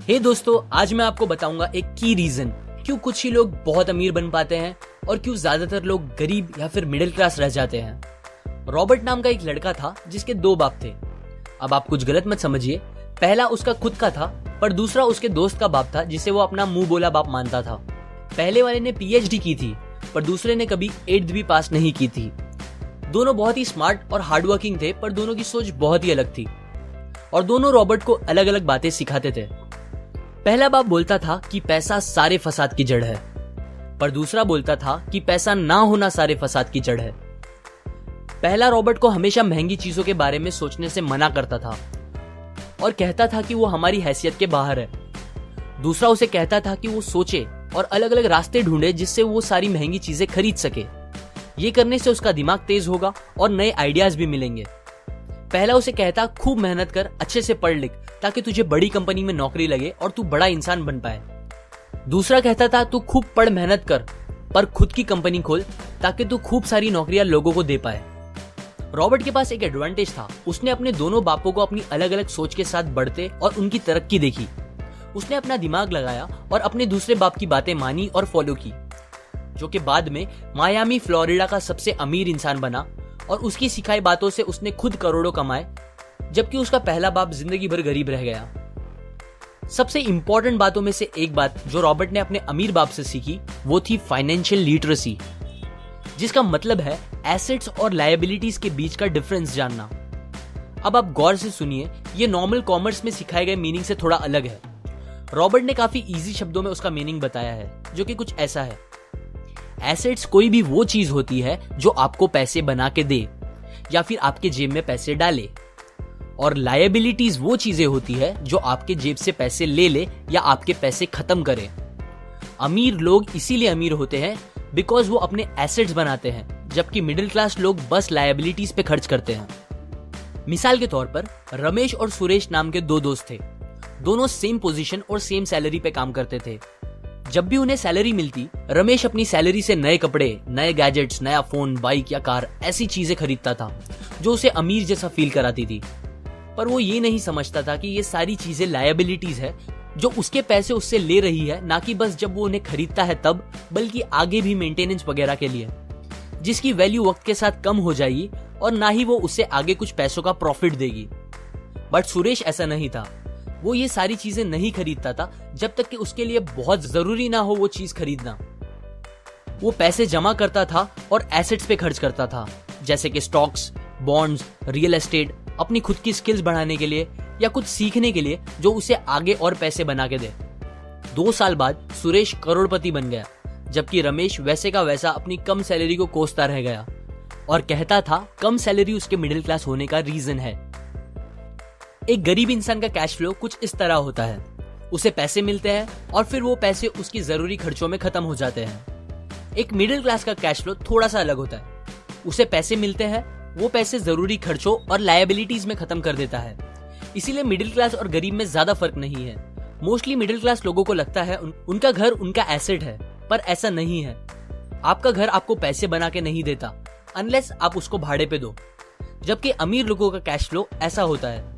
हे दोस्तों, आज मैं आपको बताऊंगा एक की रीजन क्यों कुछ ही लोग बहुत अमीर बन पाते हैं और क्यों ज्यादातर लोग गरीब या फिर मिडिल क्लास रह जाते हैं। रॉबर्ट नाम का एक लड़का था जिसके दो बाप थे। अब आप कुछ गलत मत समझिए, पहला उसका खुद का था पर दूसरा उसके दोस्त का बाप था जिसे वो अपना मुंह बोला बाप मानता था। पहले वाले ने पीएचडी की थी पर दूसरे ने कभी 8th भी पास नहीं की थी। दोनों बहुत ही स्मार्ट और हार्डवर्किंग थे पर दोनों की सोच बहुत ही अलग थी और दोनों रॉबर्ट को अलग अलग बातें सिखाते थे। पहला बाप बोलता था कि पैसा सारे फसाद की जड़ है, पर दूसरा बोलता था कि पैसा ना होना सारे फसाद की जड़ है। पहला रॉबर्ट को हमेशा महंगी चीजों के बारे में सोचने से मना करता था और कहता था कि वो हमारी हैसियत के बाहर है। दूसरा उसे कहता था कि वो सोचे और अलग अलग रास्ते ढूंढे जिससे वो सारी महंगी चीजें खरीद सके। ये करने से उसका दिमाग तेज होगा और नए आइडियाज भी मिलेंगे। पहला उसे कहता खूब मेहनत कर, अच्छे से पढ़ लिख ताकि तुझे बड़ी कंपनी में नौकरी लगे और तू बड़ा इंसान बन पाए। दूसरा कहता था तू खूब पढ़ मेहनत कर पर खुद की कंपनी खोल ताकि तू खूब सारी नौकरियां लोगों को दे पाए। रॉबर्ट के पास एक एडवांटेज था, उसने अपने दोनों बापों को अपनी अलग अलग सोच के साथ बढ़ते और उनकी तरक्की देखी। उसने अपना दिमाग लगाया और अपने दूसरे बाप की बातें मानी और फॉलो की, जो कि बाद में मायामी फ्लोरिडा का सबसे अमीर इंसान बना और उसकी सिखाई बातों से उसने खुद करोड़ों कमाए, जबकि उसका पहला बाप जिंदगी भर गरीब रह गया। सबसे इंपॉर्टेंट बातों में से एक बात जो रॉबर्ट ने अपने अमीर बाप से सीखी वो थी फाइनेंशियल लिटरेसी, जिसका मतलब है एसेट्स और लायबिलिटीज के बीच का डिफरेंस जानना। अब आप गौर से सुनिए, ये नॉर्मल कॉमर्स में सिखाए गए मीनिंग से थोड़ा अलग है। रॉबर्ट ने काफी इजी शब्दों में उसका मीनिंग बताया है, जो कि कुछ ऐसा है। एसेट्स कोई भी वो चीज होती है जो आपको पैसे बना के दे या फिर आपके जेब में पैसे डाले, और लायबिलिटीज वो चीजें होती है जो आपके जेब से पैसे ले ले या आपके पैसे खत्म करे। अमीर लोग इसीलिए अमीर होते हैं बिकॉज वो अपने एसेट्स बनाते हैं, जबकि मिडिल क्लास लोग बस लायबिलिटीज पे खर्च करते हैं। मिसाल के तौर पर रमेश और सुरेश नाम के दो दोस्त थे। दोनों सेम पोजीशन और सेम सैलरी पे काम करते थे। जब भी उन्हें सैलरी मिलती, रमेश अपनी सैलरी से नए कपड़े, नए गैजेट्स, नया फोन, बाइक या कार ऐसी चीजें खरीदता था जो उसे अमीर जैसा फील कराती थी। पर वो ये नहीं समझता था कि ये सारी चीजें लायबिलिटीज है जो उसके पैसे उससे ले रही है, ना कि बस जब वो उन्हें खरीदता है तब, बल्कि आगे भी मेंटेनेंस वगैरह के लिए, जिसकी वैल्यू वक्त के साथ कम हो जाएगी और ना ही वो उससे आगे कुछ पैसों का प्रॉफिट देगी। बट सुरेश ऐसा नहीं था। वो ये सारी चीजें नहीं खरीदता था जब तक कि उसके लिए बहुत जरूरी ना हो वो चीज खरीदना। वो पैसे जमा करता था और एसेट्स पे खर्च करता था, जैसे कि स्टॉक्स, बॉन्ड्स, रियल एस्टेट, अपनी खुद की स्किल्स बढ़ाने के लिए या कुछ सीखने के लिए जो उसे आगे और पैसे बना के दे। 2 साल बाद सुरेश करोड़पति बन गया, जबकि रमेश वैसे का वैसा अपनी कम सैलरी को कोसता रह गया और कहता था कम सैलरी उसके मिडिल क्लास होने का रीजन है। एक गरीब इंसान का कैश फ्लो कुछ इस तरह होता है, उसे पैसे मिलते हैं और फिर वो पैसे उसकी जरूरी खर्चों में खत्म हो जाते हैं। एक मिडिल क्लास का कैश फ्लो थोड़ा सा अलग होता है, उसे पैसे मिलते हैं, वो पैसे जरूरी खर्चों और लायबिलिटीज में खत्म कर देता है। इसीलिए मिडिल क्लास और गरीब में ज्यादा फर्क नहीं है। मोस्टली मिडिल क्लास लोगों को लगता है उनका घर उनका एसेट है, पर ऐसा नहीं है। आपका घर आपको पैसे बना के नहीं देता अनलेस आप उसको भाड़े पे दो, जबकि अमीर लोगों का कैश फ्लो ऐसा होता है।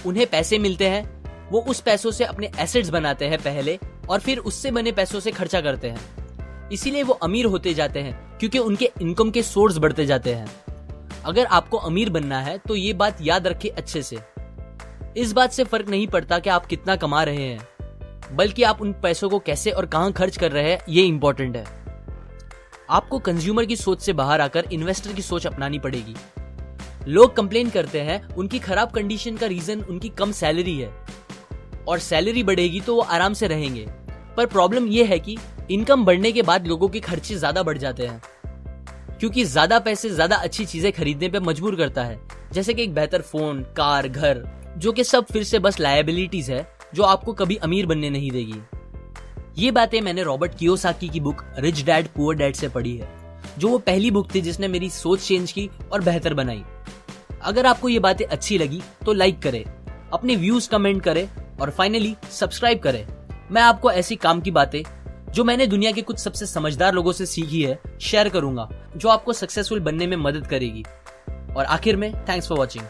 उन्हें पैसे मिलते हैं, वो उस पैसों से अपने एसेट्स बनाते हैं पहले और फिर उससे बने पैसों से खर्चा करते हैं। इसीलिए वो अमीर होते जाते हैं क्योंकि उनके इनकम के सोर्स बढ़ते जाते हैं। अगर आपको अमीर बनना है तो ये बात याद रखिए अच्छे से। इस बात से फर्क नहीं पड़ता कि आप कितना कमा रहे हैं, बल्कि आप उन पैसों को कैसे और कहां खर्च कर रहे हैं, ये इंपॉर्टेंट है। आपको कंज्यूमर की सोच से बाहर आकर इन्वेस्टर की सोच अपनानी पड़ेगी। लोग कंप्लेन करते हैं उनकी खराब कंडीशन का रीजन उनकी कम सैलरी है और सैलरी बढ़ेगी तो वो आराम से रहेंगे, पर प्रॉब्लम ये है कि इनकम बढ़ने के बाद लोगों के खर्चे ज्यादा बढ़ जाते हैं, क्योंकि ज्यादा पैसे ज्यादा अच्छी चीजें खरीदने पे मजबूर करता है, जैसे कि एक बेहतर फोन, कार, घर, जो कि सब फिर से बस लायबिलिटीज है जो आपको कभी अमीर बनने नहीं देगी। ये बातें मैंने रॉबर्ट कियोसाकी की book rich dad poor dad से पढ़ी है, जो वो पहली बुक थी जिसने मेरी सोच चेंज की और बेहतर बनाई। अगर आपको ये बातें अच्छी लगी तो लाइक करें, अपने व्यूज कमेंट करें और फाइनली सब्सक्राइब करें। मैं आपको ऐसी काम की बातें जो मैंने दुनिया के कुछ सबसे समझदार लोगों से सीखी है शेयर करूंगा, जो आपको सक्सेसफुल बनने में मदद करेगी। और आखिर में थैंक्स फॉर वॉचिंग।